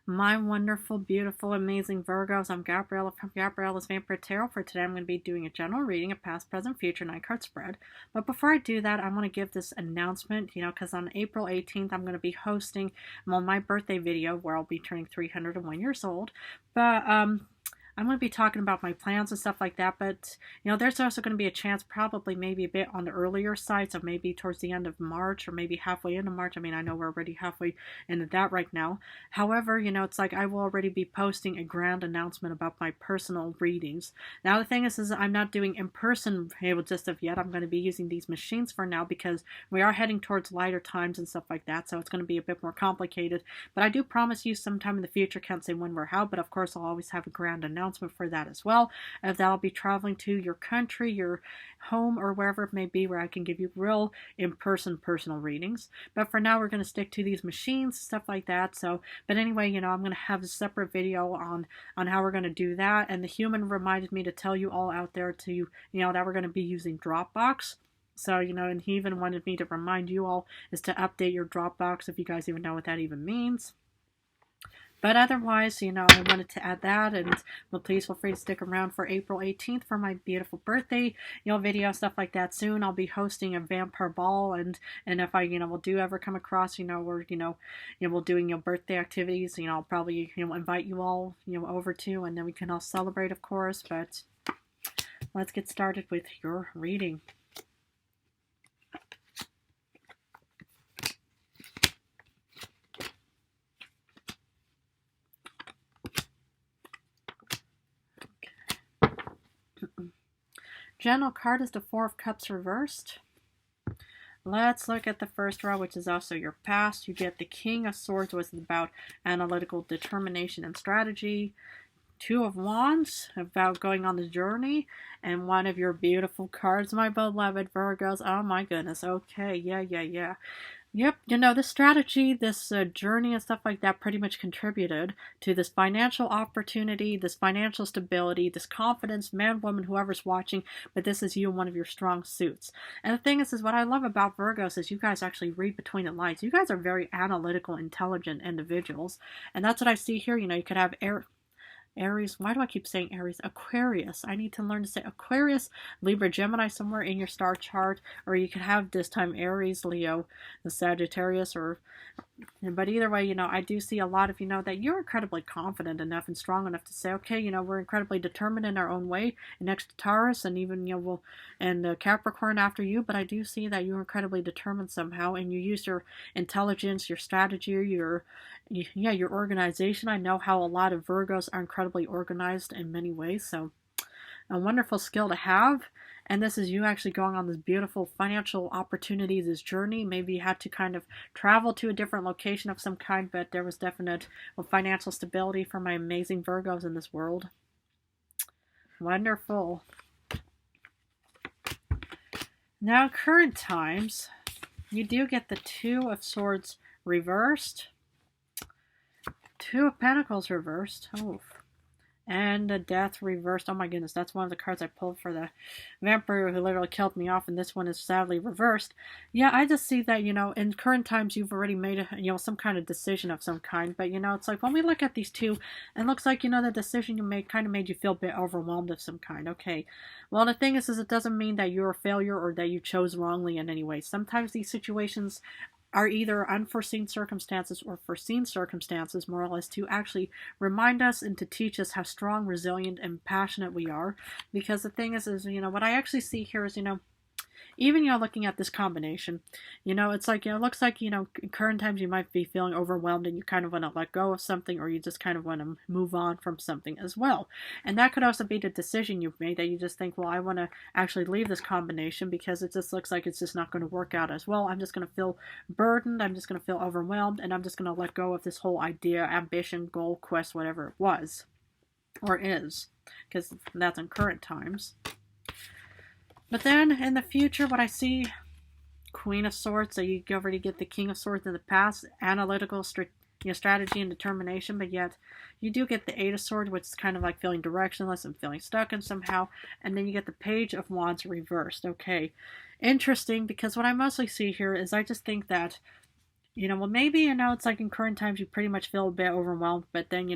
My wonderful, beautiful, amazing Virgos. I'm Gabriella from Gabriella's Vampire Tarot. For today, I'm going to be doing a general reading, a past, present, future 9-card spread. But before I do that, I want to give this announcement, because on April 18th, I'm going to be hosting my birthday video where I'll be turning 301 years old. But I'm going to be talking about my plans and stuff like that, but, there's also going to be a chance, probably maybe a bit on the earlier side, so maybe towards the end of March or maybe halfway into March. I mean, I know we're already halfway into that right now. However, it's like I will already be posting a grand announcement about my personal readings. Now, the thing is I'm not doing in-person just of yet. I'm going to be using these machines for now because we are heading towards lighter times and stuff like that, so it's going to be a bit more complicated. But I do promise you sometime in the future, can't say when or how, but of course I'll always have a grand announcement for that as well. If that'll be traveling to your country, your home, or wherever it may be where I can give you real in-person personal readings. But for now, we're going to stick to these machines, stuff like that. But anyway, I'm going to have a separate video on how we're going to do that. And the human reminded me to tell you all out there to, that we're going to be using Dropbox. So, and he even wanted me to remind you all is to update your Dropbox if you guys even know what that even means. But otherwise, I wanted to add that, and please feel free to stick around for April 18th for my beautiful birthday, video, stuff like that soon. I'll be hosting a vampire ball, and if I, will do ever come across, we're, we're doing, birthday activities, I'll probably, invite you all, over to, and then we can all celebrate, of course. But let's get started with your reading. General card is the Four of Cups reversed. Let's look at the first row, which is also your past. You get the King of Swords, which is about analytical determination and strategy. Two of Wands, about going on the journey. And one of your beautiful cards, my beloved Virgos. Oh my goodness. Okay, yeah. Yep, this strategy, this journey and stuff like that pretty much contributed to this financial opportunity, this financial stability, this confidence, man, woman, whoever's watching, but this is you in one of your strong suits. And the thing is what I love about Virgos is you guys actually read between the lines. You guys are very analytical, intelligent individuals, and that's what I see here. You could have Aries, why do I keep saying Aries? Aquarius. I need to learn to say Aquarius, Libra, Gemini somewhere in your star chart, or you could have this time Aries, Leo, the Sagittarius, but either way, I do see a lot of, that you're incredibly confident enough and strong enough to say, okay, we're incredibly determined in our own way, next to Taurus, and even, and Capricorn after you, but I do see that you're incredibly determined somehow, and you use your intelligence, your strategy, your organization. I know how a lot of Virgos are incredibly organized in many ways, so a wonderful skill to have. And this is you actually going on this beautiful financial opportunity, this journey. Maybe you had to kind of travel to a different location of some kind, but there was definite financial stability for my amazing Virgos in this world. Wonderful. Now, current times, you do get the Two of Swords reversed, Two of Pentacles reversed. Oh. And the Death reversed. Oh my goodness, that's one of the cards I pulled for the vampire who literally killed me off, and this one is sadly reversed. Yeah, I just see that, in current times you've already made some kind of decision of some kind, but it's like when we look at these two, it looks like, the decision you made kind of made you feel a bit overwhelmed of some kind. Okay, well, the thing is it doesn't mean that you're a failure or that you chose wrongly in any way. Sometimes these situations are either unforeseen circumstances or foreseen circumstances, more or less, to actually remind us and to teach us how strong, resilient, and passionate we are. Because the thing is what I actually see here is, even, looking at this combination, it's like, it looks like, in current times you might be feeling overwhelmed and you kind of want to let go of something, or you just kind of want to move on from something as well. And that could also be the decision you've made, that you just think, well, I want to actually leave this combination because it just looks like it's just not going to work out as well. I'm just going to feel burdened. I'm just going to feel overwhelmed, and I'm just going to let go of this whole idea, ambition, goal, quest, whatever it was or is, because that's in current times. But then in the future, what I see, Queen of Swords, so you already get the King of Swords in the past, analytical strategy and determination, but yet you do get the Eight of Swords, which is kind of like feeling directionless and feeling stuck in somehow, and then you get the Page of Wands reversed. Okay, interesting, because what I mostly see here is I just think that well, maybe, it's like in current times you pretty much feel a bit overwhelmed, but then,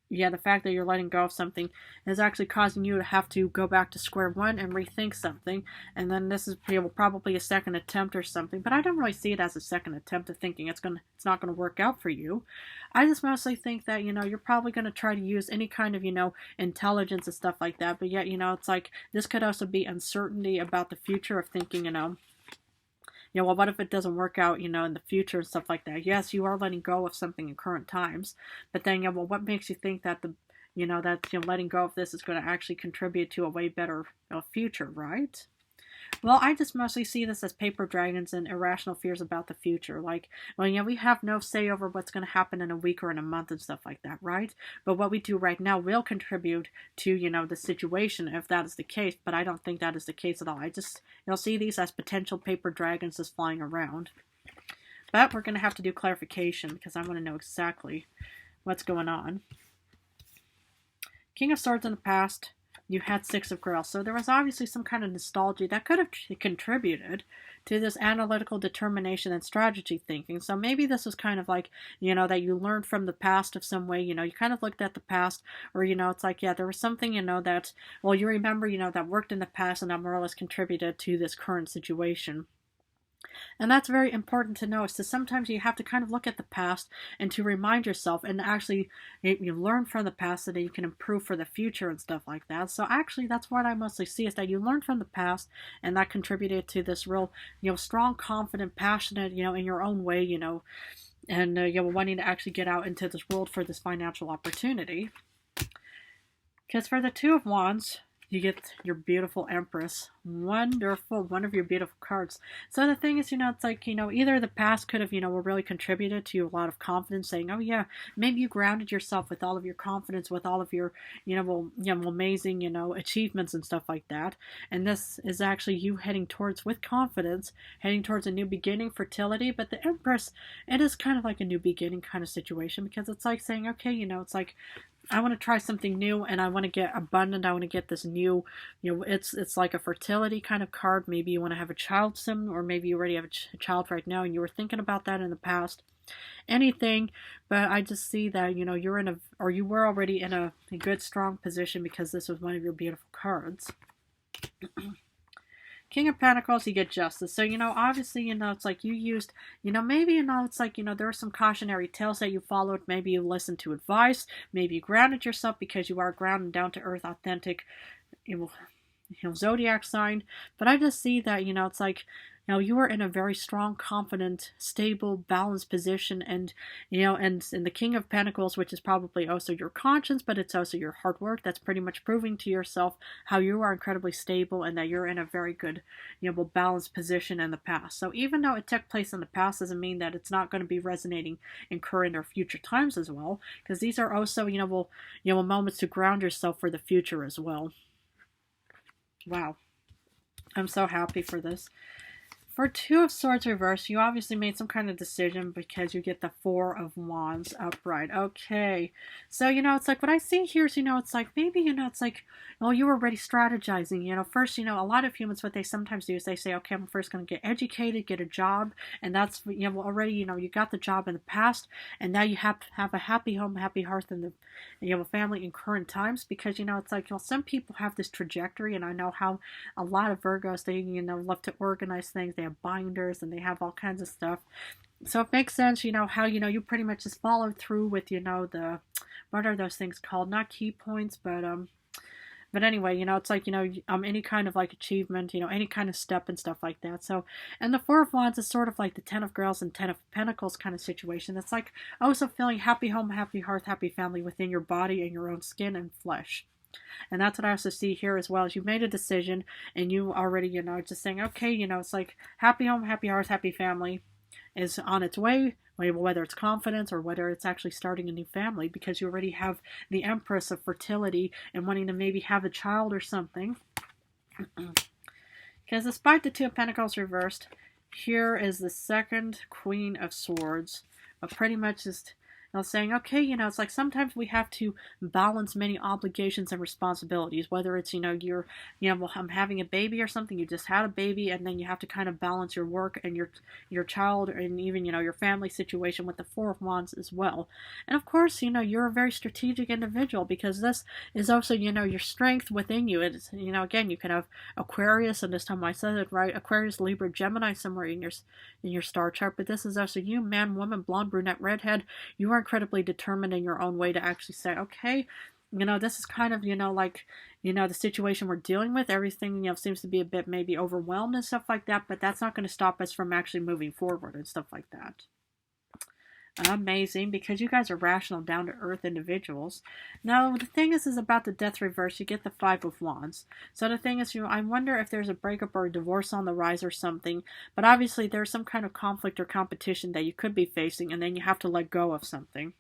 yeah, the fact that you're letting go of something is actually causing you to have to go back to square one and rethink something. And then this is probably a second attempt or something, but I don't really see it as a second attempt of thinking it's not gonna work out for you. I just mostly think that you're probably gonna try to use any kind of intelligence and stuff like that. But yet it's like this could also be uncertainty about the future of thinking well, what if it doesn't work out, in the future and stuff like that? Yes, you are letting go of something in current times, but then, well, what makes you think that letting go of this is going to actually contribute to a way better future, right? Well, I just mostly see this as paper dragons and irrational fears about the future. Like, well, we have no say over what's going to happen in a week or in a month and stuff like that, right? But what we do right now will contribute to, the situation if that is the case. But I don't think that is the case at all. I just, see these as potential paper dragons just flying around. But we're going to have to do clarification because I want to know exactly what's going on. King of Swords in the past. You had Six of Grails. So there was obviously some kind of nostalgia that could have contributed to this analytical determination and strategy thinking. So maybe this was kind of like, that you learned from the past of some way, you kind of looked at the past, or, it's like, yeah, there was something, that, well, you remember, that worked in the past and that more or less contributed to this current situation. And that's very important to know. So sometimes you have to kind of look at the past and to remind yourself and actually you learn from the past so that you can improve for the future and stuff like that. So actually that's what I mostly see is that you learn from the past and that contributed to this real, strong, confident, passionate, in your own way, and wanting to actually get out into this world for this financial opportunity. Because for the Two of Wands, you get your beautiful Empress. Wonderful. One of your beautiful cards. So the thing is, it's like, either the past could have, really contributed to a lot of confidence, saying, oh yeah, maybe you grounded yourself with all of your confidence, with all of your, amazing, achievements and stuff like that. And this is actually you heading towards, with confidence, heading towards a new beginning, fertility. But the Empress, it is kind of like a new beginning kind of situation because it's like saying, okay, it's like, I want to try something new and I want to get abundant. I want to get this new, it's like a fertility kind of card. Maybe you want to have a child soon, or maybe you already have a child right now and you were thinking about that in the past. Anything, but I just see that, you're in you were already in a good, strong position because this was one of your beautiful cards. King of Pentacles, you get Justice. So, obviously, it's like you used, maybe, it's like, there are some cautionary tales that you followed. Maybe you listened to advice. Maybe you grounded yourself because you are grounded, down to earth, authentic, zodiac sign. But I just see that, it's like, you are in a very strong, confident, stable, balanced position, and and the King of Pentacles, which is probably also your conscience, but it's also your hard work. That's pretty much proving to yourself how you are incredibly stable and that you're in a very good, balanced position in the past. So even though it took place in the past, doesn't mean that it's not going to be resonating in current or future times as well, because these are also, moments to ground yourself for the future as well. Wow, I'm so happy for this. For Two of Swords reversed, you obviously made some kind of decision because you get the Four of Wands upright. Okay. So, it's like what I see here is, it's like maybe, it's like, well, you were already strategizing. First, a lot of humans, what they sometimes do is they say, okay, I'm first going to get educated, get a job. And that's, already, you got the job in the past. And now you have a happy home, happy hearth, and you have a family in current times. Because, it's like, some people have this trajectory. And I know how a lot of Virgos, they, love to organize things. They have binders and they have all kinds of stuff. So it makes sense, how, you pretty much just followed through with, the, what are those things called? Not key points, but anyway, it's like, any kind of like achievement, any kind of step and stuff like that. So, and the Four of Wands is sort of like the Ten of Grails and Ten of Pentacles kind of situation. It's like also feeling happy home, happy hearth, happy family within your body and your own skin and flesh. And that's what I also see here as well, as you made a decision and you already, just saying, okay, it's like happy home, happy hearth, happy family is on its way, whether it's confidence or whether it's actually starting a new family, because you already have the Empress of fertility and wanting to maybe have a child or something. Because despite the Two of Pentacles reversed, here is the second Queen of Swords. But pretty much just, I was saying, okay, it's like sometimes we have to balance many obligations and responsibilities, whether it's, well, I'm having a baby or something, you just had a baby, and then you have to kind of balance your work and your child, and even, your family situation with the Four of Wands as well. And of course, you're a very strategic individual, because this is also, your strength within you. It's, again, you can have Aquarius, and this time I said it right, Aquarius, Libra, Gemini somewhere in your star chart, but this is also you, man, woman, blonde, brunette, redhead. You are incredibly determined in your own way to actually say, okay, this is kind of, like, the situation we're dealing with. Everything, seems to be a bit maybe overwhelmed and stuff like that, but that's not going to stop us from actually moving forward and stuff like that. Amazing, because you guys are rational, down-to-earth individuals. Now, the thing is about the death reverse, you get the Five of Wands. So the thing is, I wonder if there's a breakup or a divorce on the rise or something, but obviously there's some kind of conflict or competition that you could be facing, and then you have to let go of something.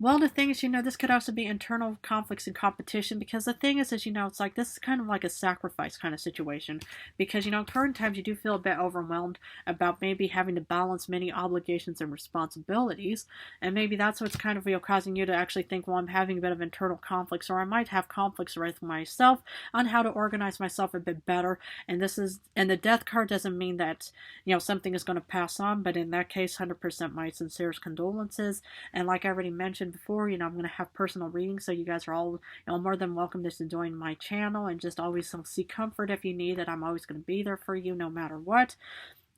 Well, the thing is, this could also be internal conflicts and competition, because the thing is, it's like, this is kind of like a sacrifice kind of situation, because, in current times you do feel a bit overwhelmed about maybe having to balance many obligations and responsibilities, and maybe that's what's kind of, causing you to actually think, well, I'm having a bit of internal conflicts, or I might have conflicts with myself on how to organize myself a bit better, and the death card doesn't mean that, something is going to pass on, but in that case, 100% my sincerest condolences, and like I already mentioned before, I'm going to have personal readings, so you guys are all, more than welcome just to join my channel, and just always seek comfort if you need it. I'm always going to be there for you no matter what.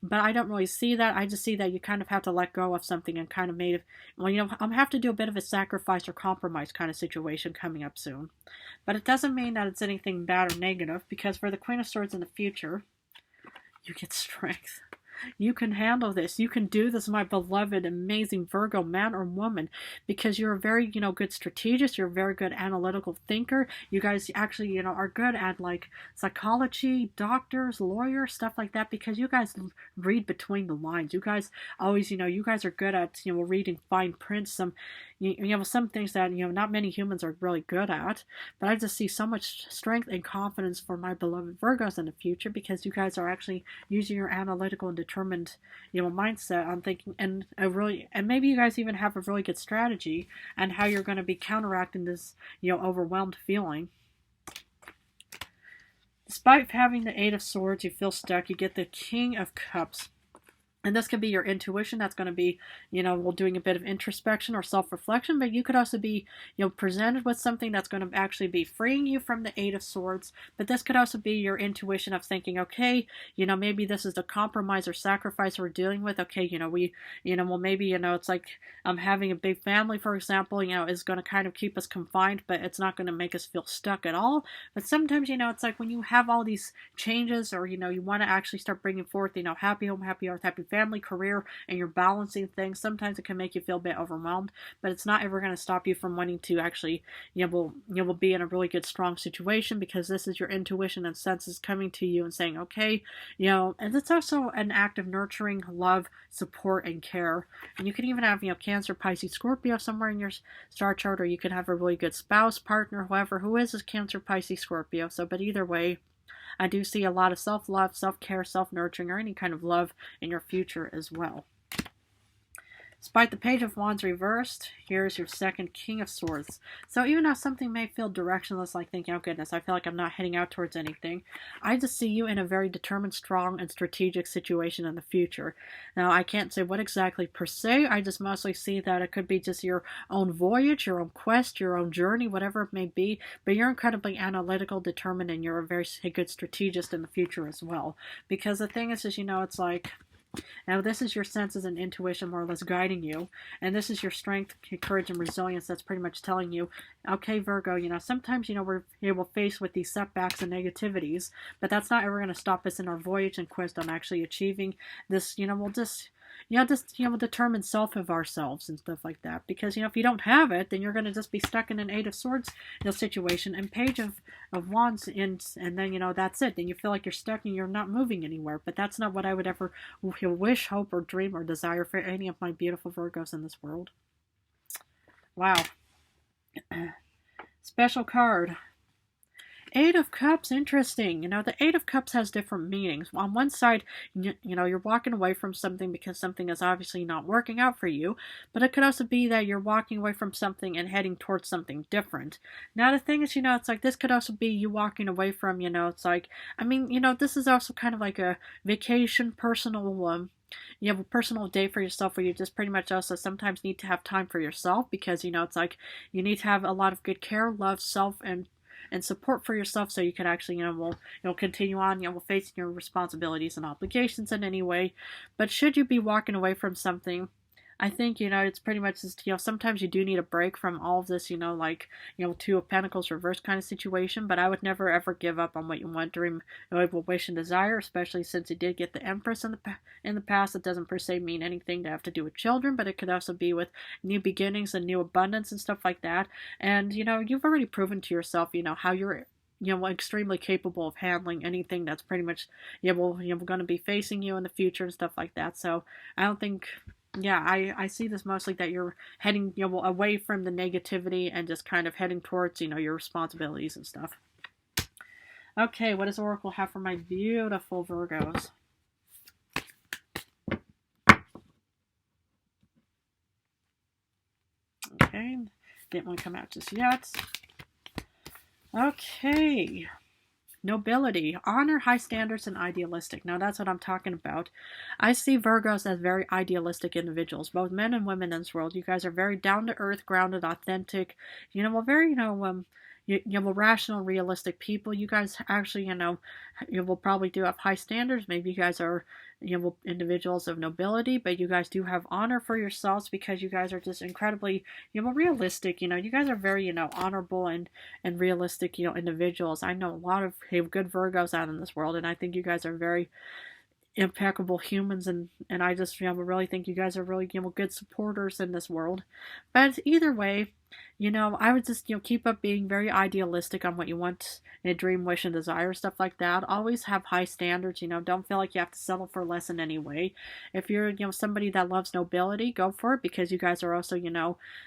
But I don't really see that. I just see that you kind of have to let go of something and kind of I'm going to have to do a bit of a sacrifice or compromise kind of situation coming up soon. But it doesn't mean that it's anything bad or negative, because for the Queen of Swords in the future, you get strength. You can handle this. You can do this, my beloved, amazing Virgo man or woman, because you're a very, good strategist. You're a very good analytical thinker. You guys actually, are good at, like, psychology, doctors, lawyers, stuff like that, because you guys read between the lines. You guys always, you guys are good at, reading fine print. Some things that, not many humans are really good at. But I just see so much strength and confidence for my beloved Virgos in the future, because you guys are actually using your analytical and determined, mindset on thinking, and maybe you guys even have a really good strategy on how you're going to be counteracting this, overwhelmed feeling. Despite having the Eight of Swords, you feel stuck. You get the King of Cups. And this could be your intuition. That's going to be, doing a bit of introspection or self-reflection. But you could also be, presented with something that's going to actually be freeing you from the Eight of Swords. But this could also be your intuition of thinking, okay, maybe this is the compromise or sacrifice we're dealing with. Okay, maybe, it's like having a big family, for example, is going to kind of keep us confined, but it's not going to make us feel stuck at all. But sometimes, it's like when you have all these changes, or, you want to actually start bringing forth, happy home, happy earth, happy family, career, and you're balancing things, sometimes it can make you feel a bit overwhelmed, but it's not ever going to stop you from wanting to actually, will be in a really good, strong situation, because this is your intuition and senses coming to you and saying, okay, and it's also an act of nurturing, love, support, and care. And you can even have, Cancer, Pisces, Scorpio somewhere in your star chart, or you can have a really good spouse, partner, whoever, who is a Cancer, Pisces, Scorpio. So, but either way, I do see a lot of self-love, self-care, self-nurturing, or any kind of love in your future as well. Despite the Page of Wands reversed, here's your second King of Swords. So even though something may feel directionless, like thinking, oh goodness, I feel like I'm not heading out towards anything, I just see you in a very determined, strong, and strategic situation in the future. Now, I can't say what exactly per se, I just mostly see that it could be just your own voyage, your own quest, your own journey, whatever it may be, but you're incredibly analytical, determined, and you're a very good strategist in the future as well. Because the thing is, it's like, now, this is your senses and intuition more or less guiding you, and this is your strength, courage, and resilience that's pretty much telling you, okay, Virgo, sometimes, we're faced with these setbacks and negativities, but that's not ever going to stop us in our voyage and quest on actually achieving this, we'll just determine self of ourselves and stuff like that. Because, if you don't have it, then you're going to just be stuck in an Eight of Swords situation and Page of Wands, and then, that's it. Then you feel like you're stuck and you're not moving anywhere. But that's not what I would ever wish, hope, or dream, or desire for any of my beautiful Virgos in this world. Wow. Special card. Eight of Cups, interesting. The Eight of Cups has different meanings. On one side, you're walking away from something because something is obviously not working out for you, but it could also be that you're walking away from something and heading towards something different. Now, the thing is, it's like this could also be you walking away from, it's like, this is also kind of like a vacation, personal, you have a personal day for yourself where you just pretty much also sometimes need to have time for yourself because, it's like you need to have a lot of good care, love, self, and support for yourself so you can actually, continue on, facing your responsibilities and obligations in any way. But should you be walking away from something, I think, it's pretty much just, sometimes you do need a break from all of this, like, Two of Pentacles reverse kind of situation, but I would never ever give up on what you want, dream, wish and desire, especially since you did get the Empress in the past. It doesn't per se mean anything to have to do with children, but it could also be with new beginnings and new abundance and stuff like that. And, you've already proven to yourself, how you're extremely capable of handling anything that's pretty much, going to be facing you in the future and stuff like that. So I don't think, yeah, I see this mostly that you're heading, away from the negativity and just kind of heading towards, your responsibilities and stuff. Okay, what does Oracle have for my beautiful Virgos? Okay, didn't want to come out just yet. Okay. Nobility, honor, high standards, and idealistic. Now that's what I'm talking about. I see Virgos as very idealistic individuals, both men and women in this world. You guys are very down to earth, grounded, authentic. Very rational, realistic people. You guys actually, you will probably do have high standards. Maybe you guys are, individuals of nobility, but you guys do have honor for yourselves because you guys are just incredibly, realistic. You guys are very, honorable and realistic, individuals. I know a lot of good Virgos out in this world, and I think you guys are very impeccable humans, and I just really think you guys are really good supporters in this world. But either way, I would just keep up being very idealistic on what you want in a dream, wish, and desire, stuff like that. Always have high standards. Don't feel like you have to settle for less in any way. If you're somebody that loves nobility, go for it because you guys are also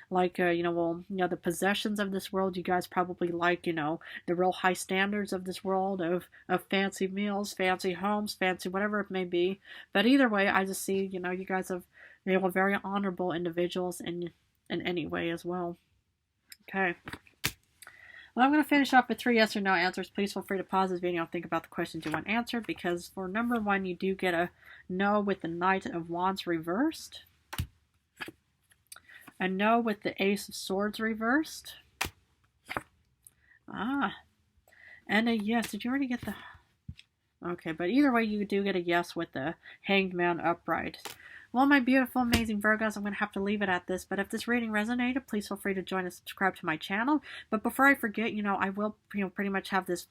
like the possessions of this world. You guys probably like the real high standards of this world of fancy meals, fancy homes, fancy whatever it may be. But either way, I just see you guys have very honorable individuals in any way as well. Okay. Well, I'm going to finish off with 3 yes or no answers. Please feel free to pause this video and think about the questions you want answered, because for number 1, you do get a no with the Knight of Wands reversed, a no with the Ace of Swords reversed, and a yes. Did you already get the... Okay, but either way, you do get a yes with the Hanged Man upright. Well, my beautiful, amazing Virgos, I'm going to have to leave it at this. But if this reading resonated, please feel free to join and subscribe to my channel. But before I forget, I will, pretty much have this,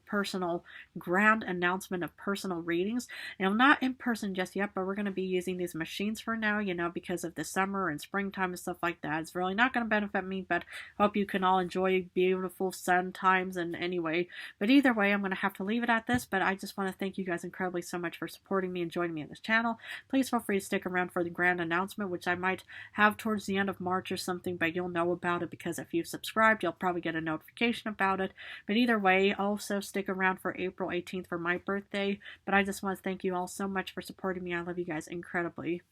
personal grand announcement of personal readings. And not in person just yet, but we're going to be using these machines for now, because of the summer and springtime and stuff like that. It's really not going to benefit me, but hope you can all enjoy beautiful sun times and anyway. But either way, I'm going to have to leave it at this. But I just want to thank you guys incredibly so much for supporting me and joining me on this channel. Please feel free to stick around for the grand announcement, which I might have towards the end of March or something, but you'll know about it because if you've subscribed, you'll probably get a notification about it. But either way, also stick around for April 18th for my birthday. But I just want to thank you all so much for supporting me. I love you guys incredibly.